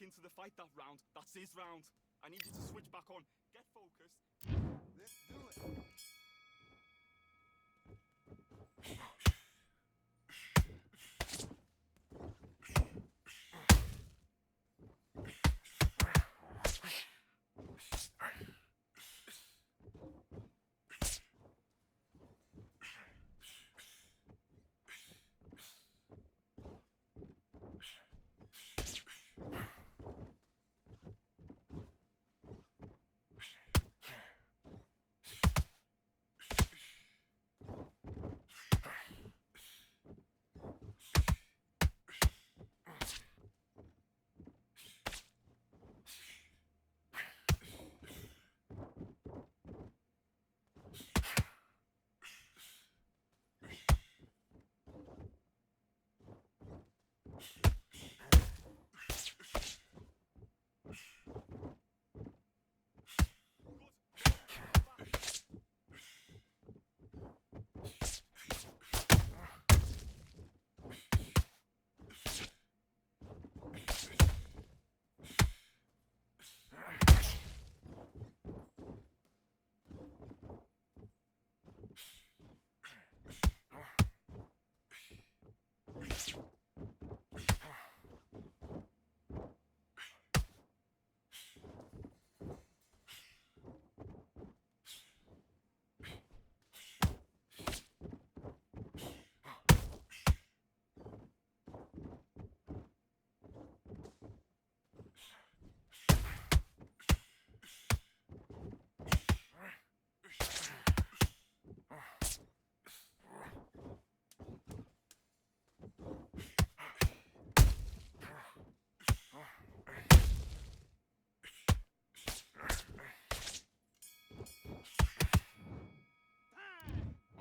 into the fight that round. That's his round. I need you to switch back on. Get focused. Let's do it.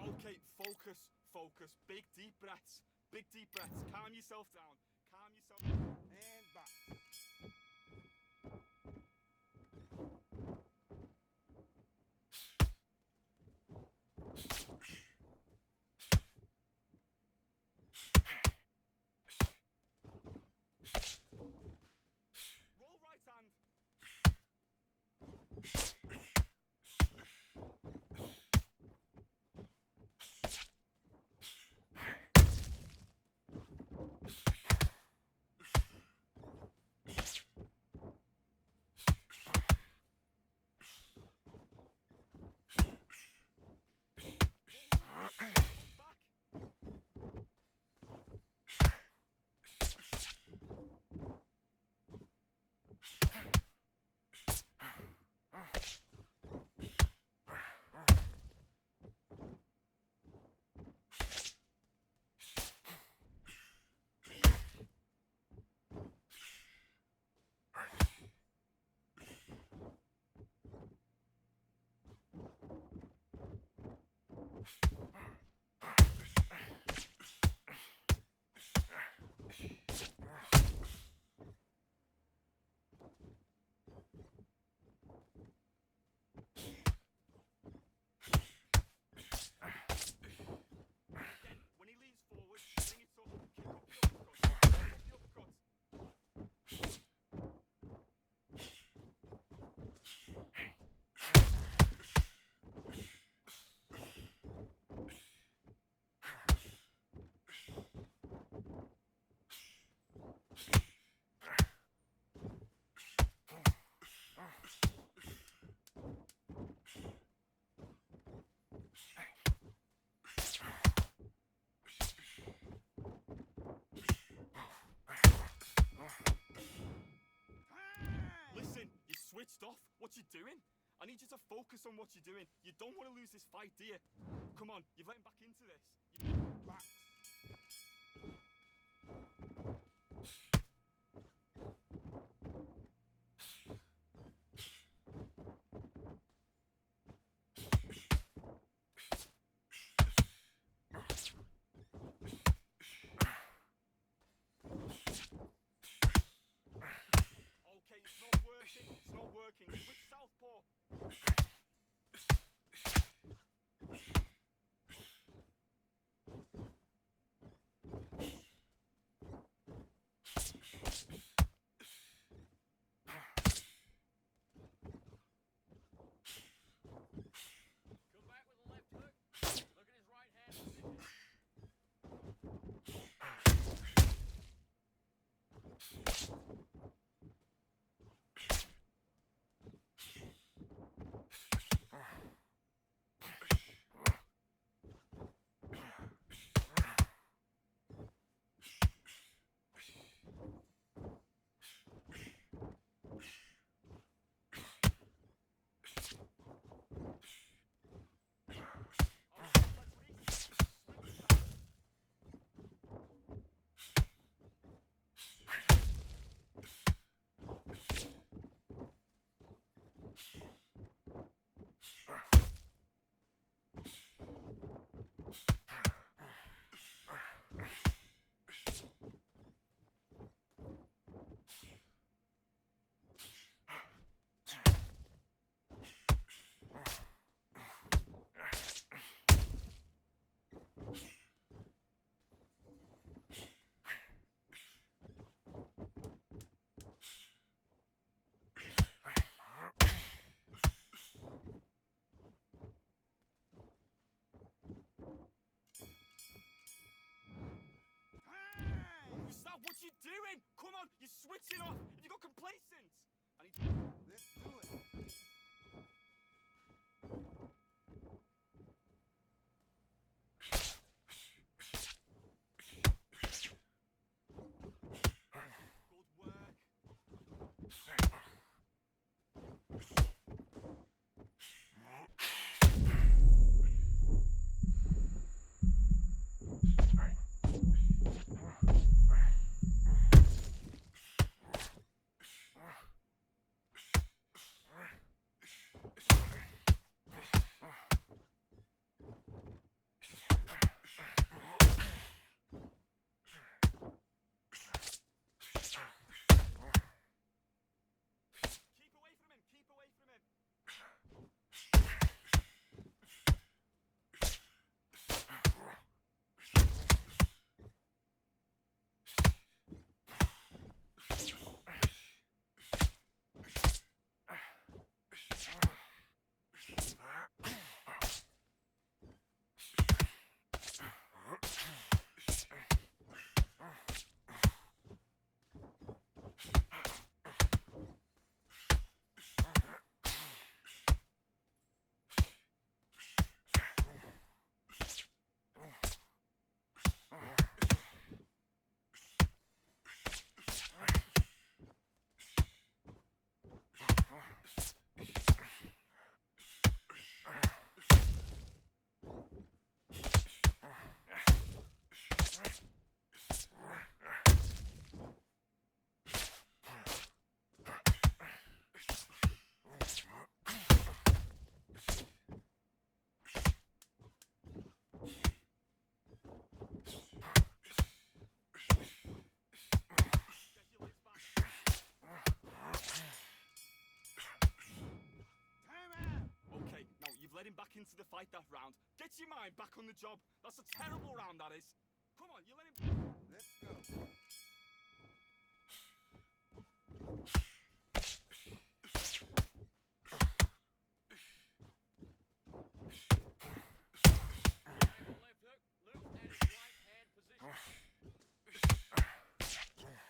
Okay, focus, focus. Big deep breaths. Big deep breaths. Calm yourself down. Calm yourself. And box. Roll right hand. Back. Again, when he leans forward, bring it up, kick up the uppercut. Kick up the uppercut. Listen, you switched off. What you doing? I need you to focus on what you're doing. You don't want to lose this fight, do you? Come on, you're getting back into this. Box. Okay, it's not working. It's not working. Switch southpaw. switching off? Have you got complacent? I need to... Let's do it. Good work. Keep away from him. Keep away from him. Get your legs back. Time out. Okay, now you've led him back into the fight that round. Get your mind back on the job. That's a terrible round, that is. Come on, you let him... Let's go. Left hook, loop, and his right hand position. Come on, what you doing?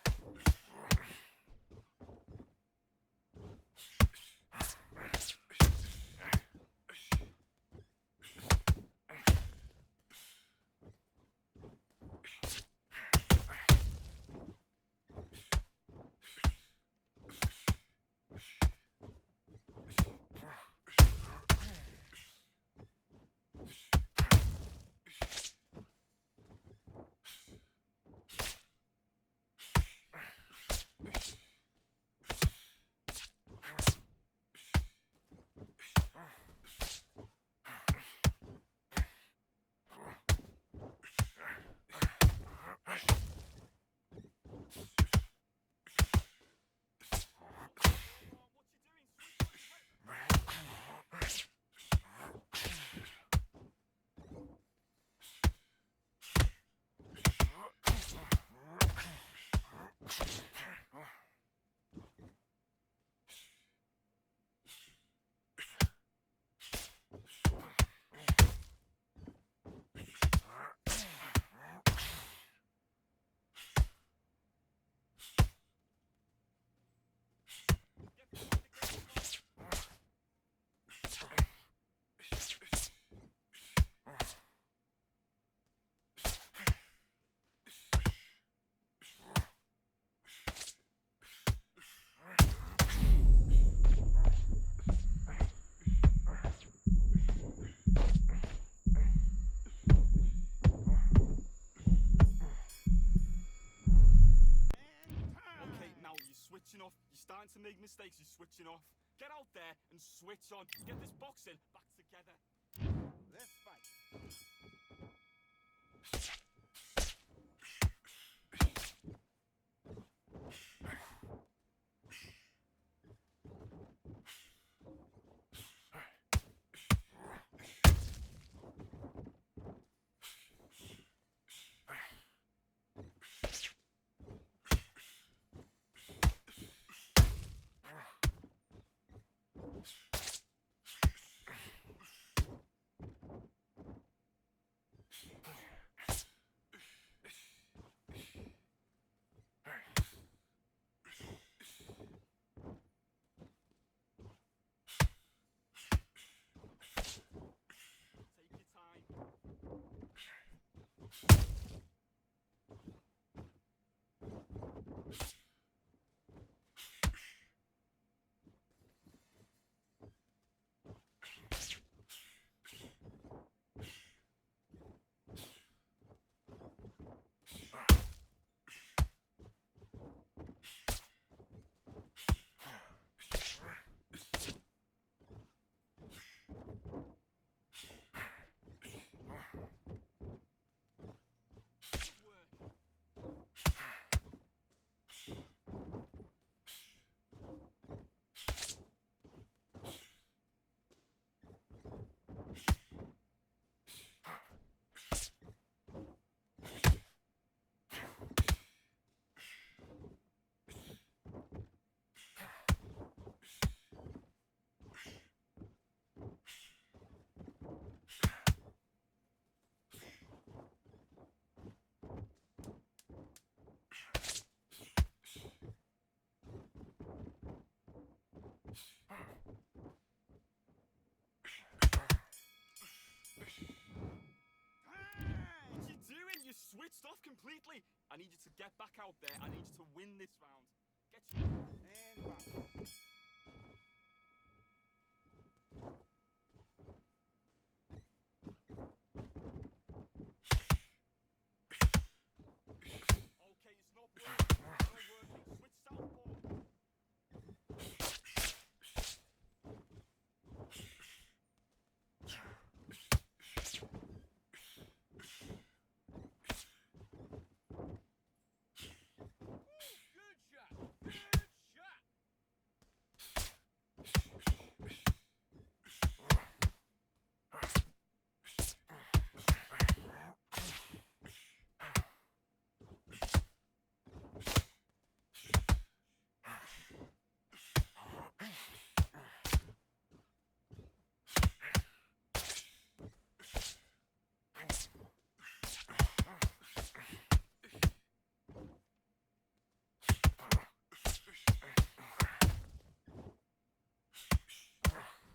Switch Okay, now you're switching off. You're starting to make mistakes. You're switching off. Get out there and switch on. Get this boxing back together. Let's fight. I need you to get back out there. I need you to win this round. Get you. And bounce. Okay, it's not working. It's not working. Switch southpaw. Good shot. Good shot.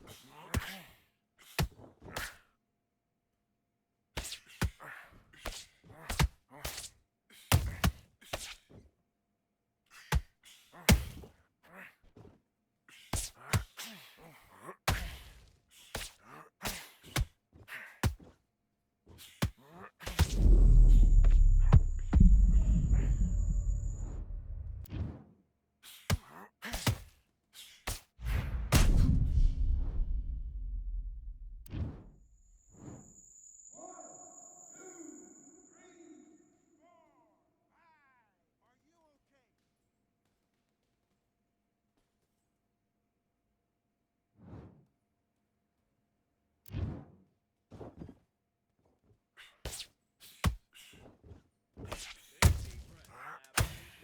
Are you okay?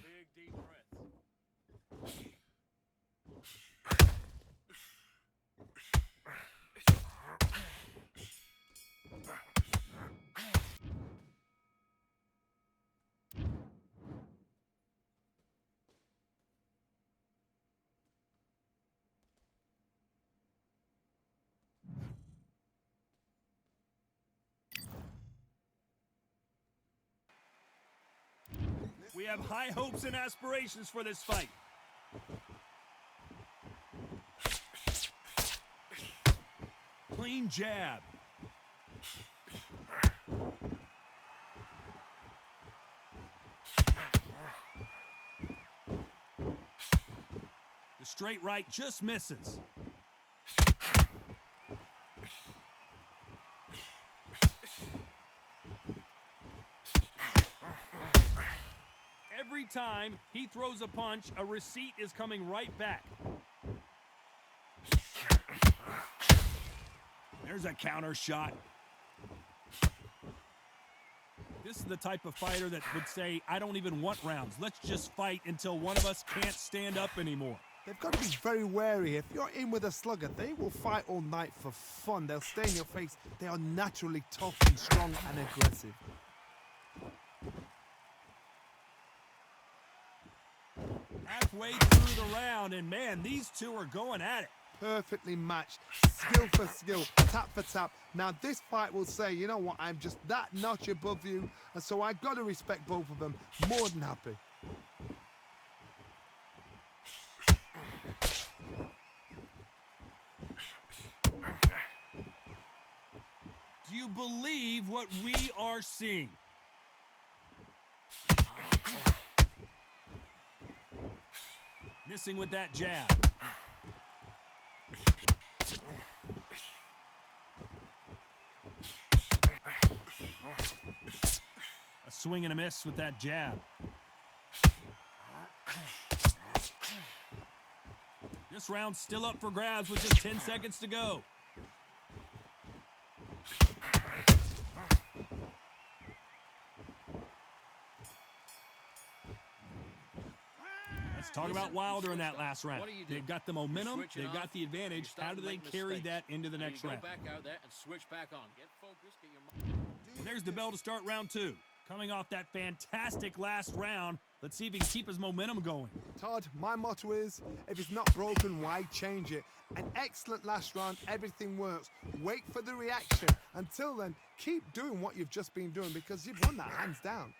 Big deep breaths. We have high hopes and aspirations for this fight. Clean jab. The straight right just misses. Every time he throws a punch, a receipt is coming right back. There's a counter shot. This is the type of fighter that would say, I don't even want rounds. Let's just fight until one of us can't stand up anymore. They've got to be very wary. If you're in with a slugger, they will fight all night for fun. They'll stay in your face. They are naturally tough and strong and aggressive. Halfway through the round, and man, these two are going at it. Perfectly matched, skill for skill, tap for tap. Now this fight will say, you know what, I'm just that notch above you, and so I've got to respect both of them. More than happy. Do you believe what we are seeing? Missing with that jab. A swing and a miss with that jab. This round's still up for grabs with just 10 seconds to go. Let's talk about Wilder in that last round. What do you do? They've got the You momentum, switch it they've got off, the advantage. you start How do to they make carry mistakes. that into the And next you round? go back out there and switch back on. Get focused, get your mind. And there's the bell to start round two. Coming off that fantastic last round, let's see if he can keep his momentum going. Todd, my motto is, if it's not broken, why change it? An excellent last round, everything works. Wait for the reaction. Until then, keep doing what you've just been doing because you've won that hands down.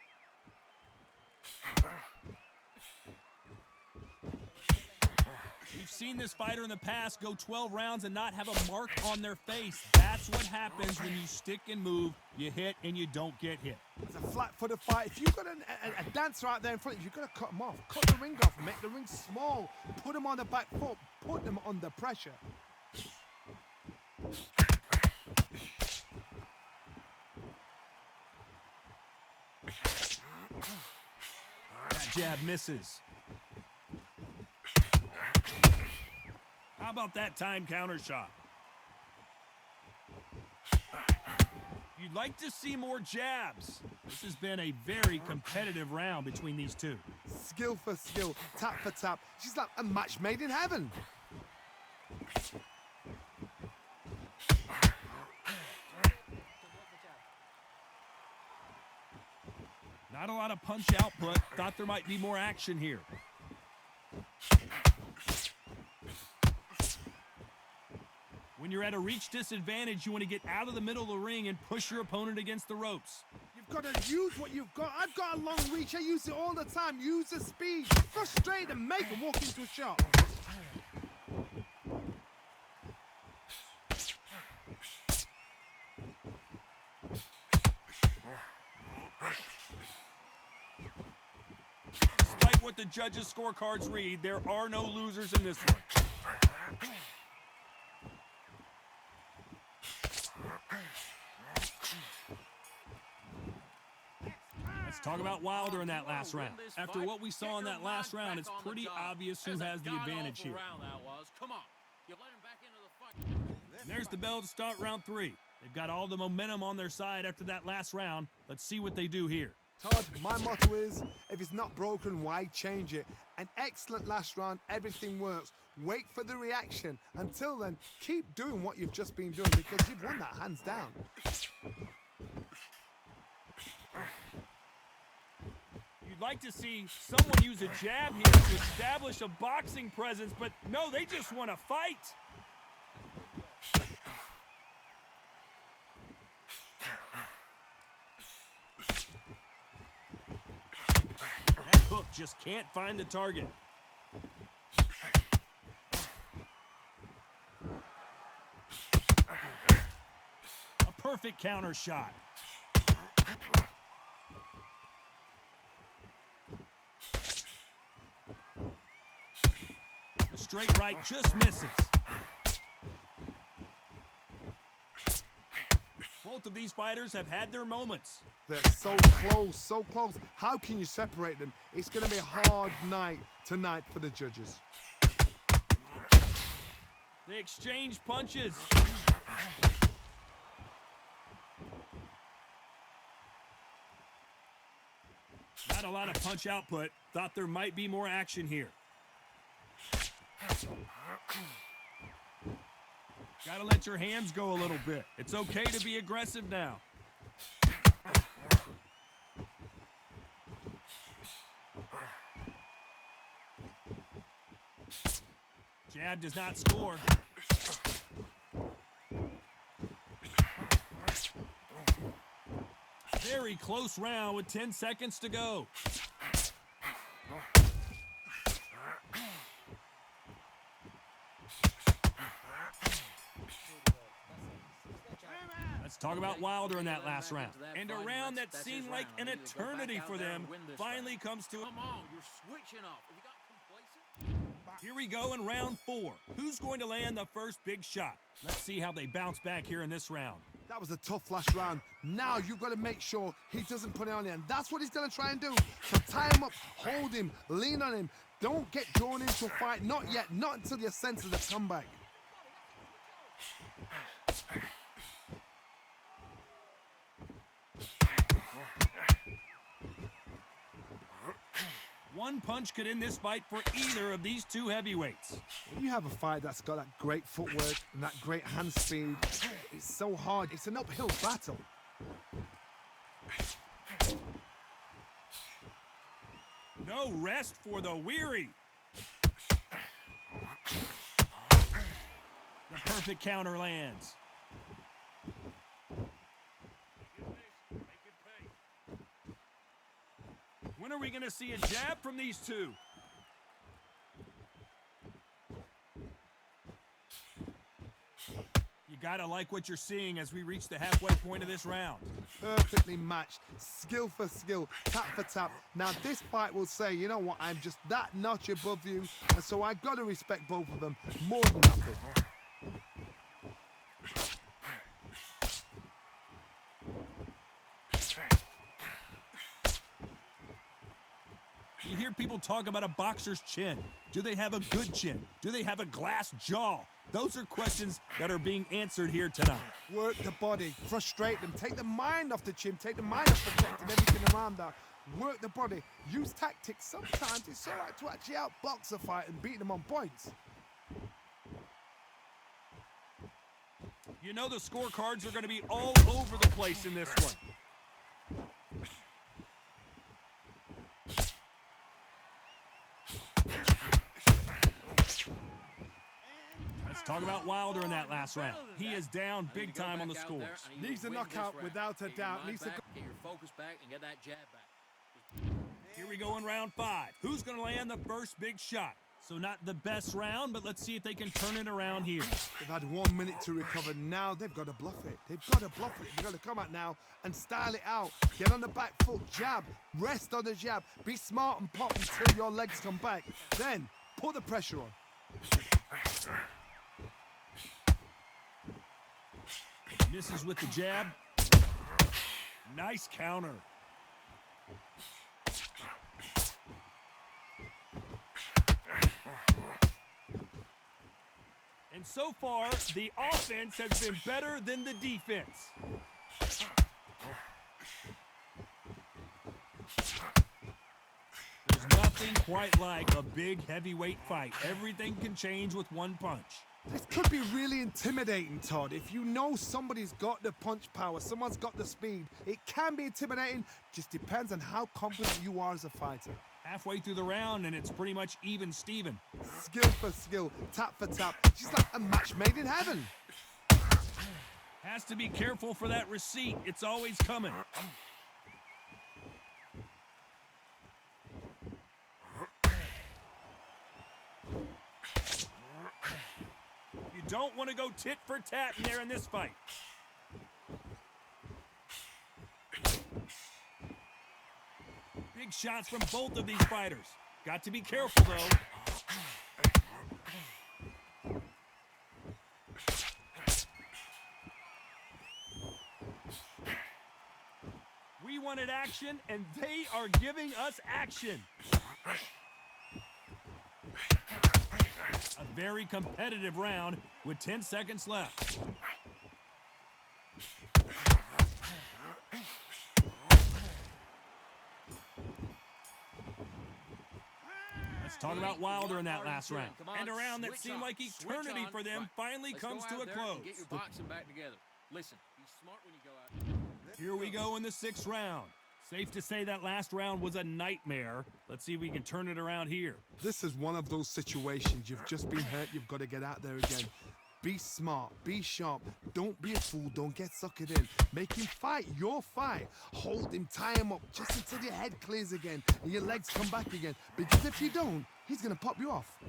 We've seen this fighter in the past go 12 rounds and not have a mark on their face. That's what happens when you stick and move, you hit, and you don't get hit. It's a flat-footed fight. If you've got a dancer out there in front of you, you've got to cut him off. Cut the ring off, make the ring small. Put him on the back foot. Put him under pressure. That jab misses. How about that time counter shot? You'd like to see more jabs. This has been a very competitive round between these two. Skill for skill, tap for tap. She's like a match made in heaven. Not a lot of punch output. Thought there might be more action here. When you're at a reach disadvantage, you want to get out of the middle of the ring and push your opponent against the ropes. You've got to use what you've got. I've got a long reach. I use it all the time. Use the speed. Frustrate and make them walk into a shot. Despite what the judges' scorecards read, there are no losers in this one. Let's talk about Wilder in that last round. After what we saw in that last round, it's pretty obvious who has the advantage here. Come on. You let him back into the fight. And there's the bell to start round 3. They've got all the momentum on their side after that last round. Let's see what they do here. Todd, my motto is, if it's not broken, why change it? An excellent last round, everything works. Wait for the reaction. Until then, keep doing what you've just been doing because you've won that hands down. You'd like to see someone use a jab here to establish a boxing presence, but no, they just want to fight. That hook just can't find the target. A perfect counter shot. A straight right just misses. Both of these fighters have had their moments. They're so close, so close. How can you separate them? It's going to be a hard night tonight for the judges. They exchange punches. Not a lot of punch output. Thought there might be more action here. Gotta let your hands go a little bit. It's okay to be aggressive now. Jab does not score. Very close round with 10 seconds to go. Let's talk about Wilder in that last round. And a round that seemed like an eternity for them finally comes to... Come on, you're switching up. Have you got complacent? Here we go in round 4. Who's going to land the first big shot? Let's see how they bounce back here in this round. That was a tough last round. Now you've got to make sure he doesn't put it on you. And that's what he's going to try and do. So tie him up, hold him, lean on him. Don't get drawn into a fight. Not yet. Not until you sense the comeback. One punch could end this fight for either of these two heavyweights. When you have a fight that's got that great footwork and that great hand speed, it's so hard. It's an uphill battle. No rest for the weary. The perfect counter lands. When are we going to see a jab from these two? You got to like what you're seeing as we reach the halfway point of this round. Perfectly matched, skill for skill, tap for tap. Now this fight will say, you know what, I'm just that notch above you, and so I gotta respect both of them more than nothing. You hear people talk about a boxer's chin. Do they have a good chin? Do they have a glass jaw? Those are questions that are being answered here tonight. Work the body, frustrate them, take the mind off the chin, take the mind off protecting everything around that. Work the body, use tactics. Sometimes it's all right to actually outbox a fight and beat them on points. You know the scorecards are going to be all over the place in this one. Let's talk about Wilder in that last round. He is down big time on the scores. Needs a knockout without a doubt. Needs to go. Get your focus back and get that jab back. Here we go in round 5. Who's going to land the first big shot? So not the best round, but let's see if they can turn it around here. They've had 1 minute to recover. Now they've got to bluff it. They've got to bluff it. They've got to come out now and style it out. Get on the back foot, jab, rest on the jab. Be smart and pop until your legs come back. Then put the pressure on. Misses with the jab. Nice counter. And so far, the offense has been better than the defense. There's nothing quite like a big heavyweight fight. Everything can change with one punch. This could be really intimidating, Todd. If you know somebody's got the punch power, someone's got the speed, it can be intimidating. Just depends on how confident you are as a fighter. Halfway through the round, and it's pretty much even Steven. Skill for skill, tap for tap. She's like a match made in heaven. Has to be careful for that receipt. It's always coming. You don't want to go tit for tat in there in this fight. Big shots from both of these fighters. Got to be careful, though. We wanted action, and they are giving us action. A very competitive round with 10 seconds left. Let's talk about Wilder in that last round. And a round that seemed like eternity for them finally comes to a close. Get your boxing back together. Listen, be smart when you go out. Here we go in the 6th round. Safe to say that last round was a nightmare. Let's see if we can turn it around here. This is one of those situations. You've just been hurt. You've got to get out there again. Be smart. Be sharp. Don't be a fool. Don't get suckered in. Make him fight your fight. Hold him. Tie him up just until your head clears again and your legs come back again. Because if you don't, he's going to pop you off.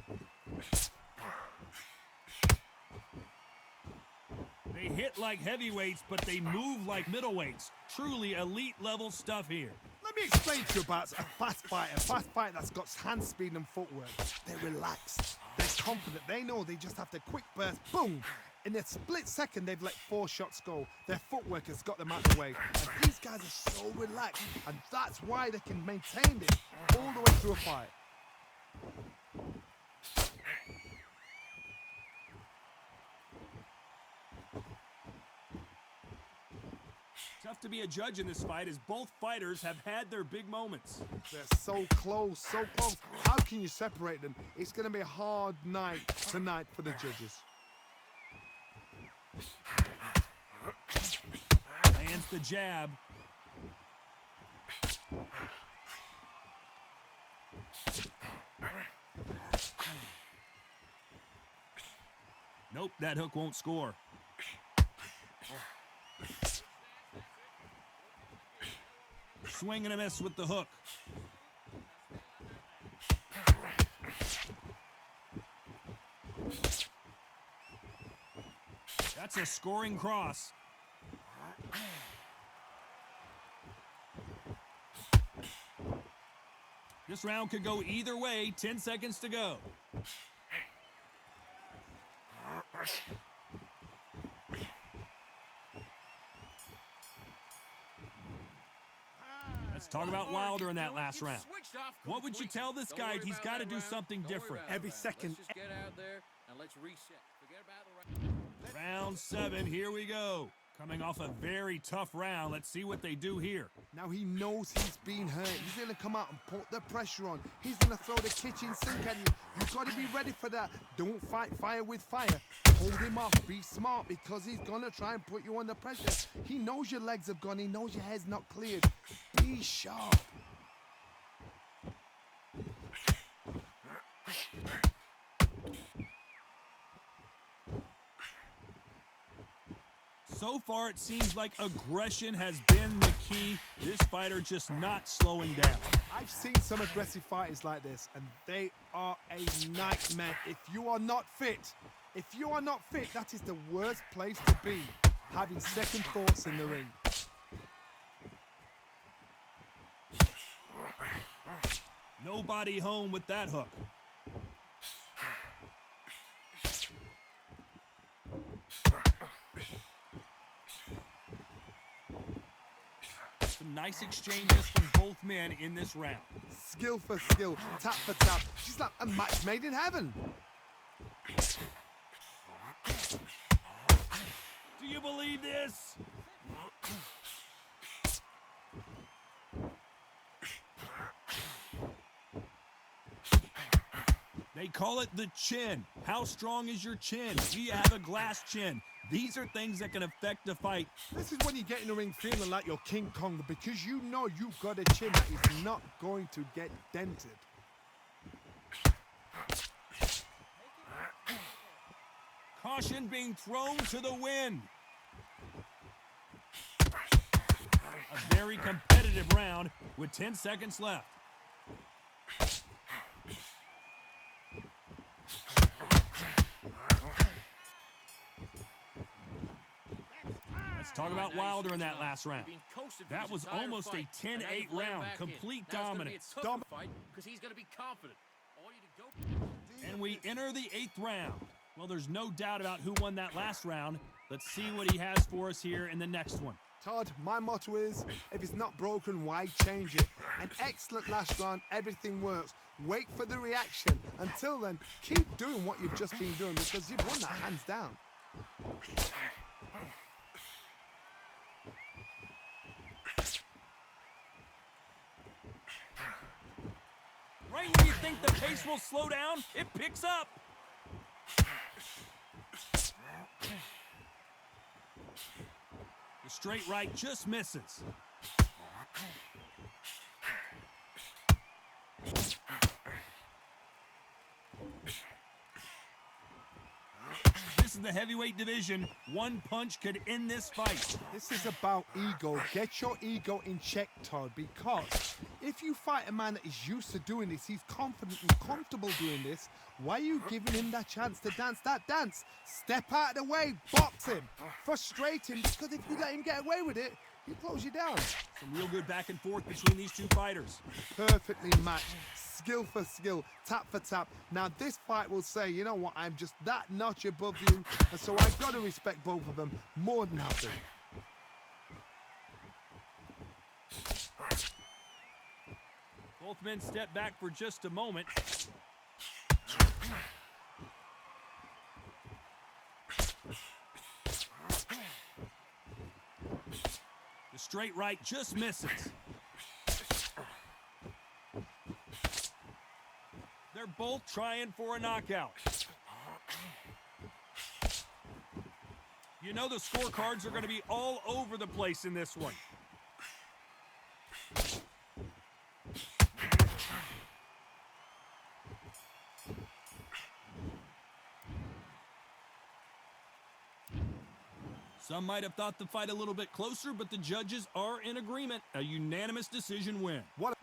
They hit like heavyweights, but they move like middleweights. Truly elite level stuff here. Let me explain to you about a fast fight that's got hand speed and footwork. They're relaxed. They're confident. They know they just have to quick burst, boom. In a split second, they've let 4 shots go. Their footwork has got them out of the way. And these guys are so relaxed. And that's why they can maintain this all the way through a fight. Tough to be a judge in this fight as both fighters have had their big moments. They're so close, so close. How can you separate them? It's going to be a hard night tonight for the judges. Lands the jab. Nope, that hook won't score. Swing and a miss with the hook. That's a scoring cross. This round could go either way. 10 seconds to go. Let's talk about Wilder in that last round. What would you tell this guy? He's got to do something different. Every second. Let's just get out there and let's reset. Forget about the round. Round 7, here we go. Coming off a very tough round. Let's see what they do here. Now he knows he's been hurt. He's going to come out and put the pressure on. He's going to throw the kitchen sink at you. You've got to be ready for that. Don't fight fire with fire. Hold him off. Be smart because he's going to try and put you under pressure. He knows your legs have gone. He knows your head's not cleared. Be sharp. So far, it seems like aggression has been the key. This fighter just not slowing down. I've seen some aggressive fighters like this, and they are a nightmare. If you are not fit, that is the worst place to be, having second thoughts in the ring. Nobody home with that hook. Some nice exchanges from both men in this round. Skill for skill, tap for tap. She's like a match made in heaven. Do you believe this? They call it the chin. How strong is your chin? Do you have a glass chin? These are things that can affect the fight. This is when you get in the ring feeling like you're King Kong because you know you've got a chin that is not going to get dented. Caution being thrown to the wind. A very competitive round with 10 seconds left. Let's talk about Wilder in that last round. That was almost a 10-8 round, complete dominance. Because he's going to be confident. All you to go. And we enter the 8th round. Well, there's no doubt about who won that last round. Let's see what he has for us here in the next one. Todd, my motto is, if it's not broken, why change it? An excellent last round, everything works. Wait for the reaction. Until then, keep doing what you've just been doing because you've won that hands down. Right when you think the pace will slow down, it picks up. The straight right just misses. This is the heavyweight division. One punch could end this fight. This is about ego. Get your ego in check, Todd, because if you fight a man that is used to doing this, he's confident and comfortable doing this, why are you giving him that chance to dance that dance? Step out of the way, box him, frustrate him, because if you let him get away with it, he'll close you down. Some real good back and forth between these two fighters. Perfectly matched. Skill for skill, tap for tap. Now this fight will say, you know what, I'm just that notch above you, and so I've got to respect both of them more than happy. Both men step back for just a moment. The straight right just misses. They're both trying for a knockout. You know the scorecards are going to be all over the place in this one. Some might have thought the fight a little bit closer, but the judges are in agreement. A unanimous decision win. What a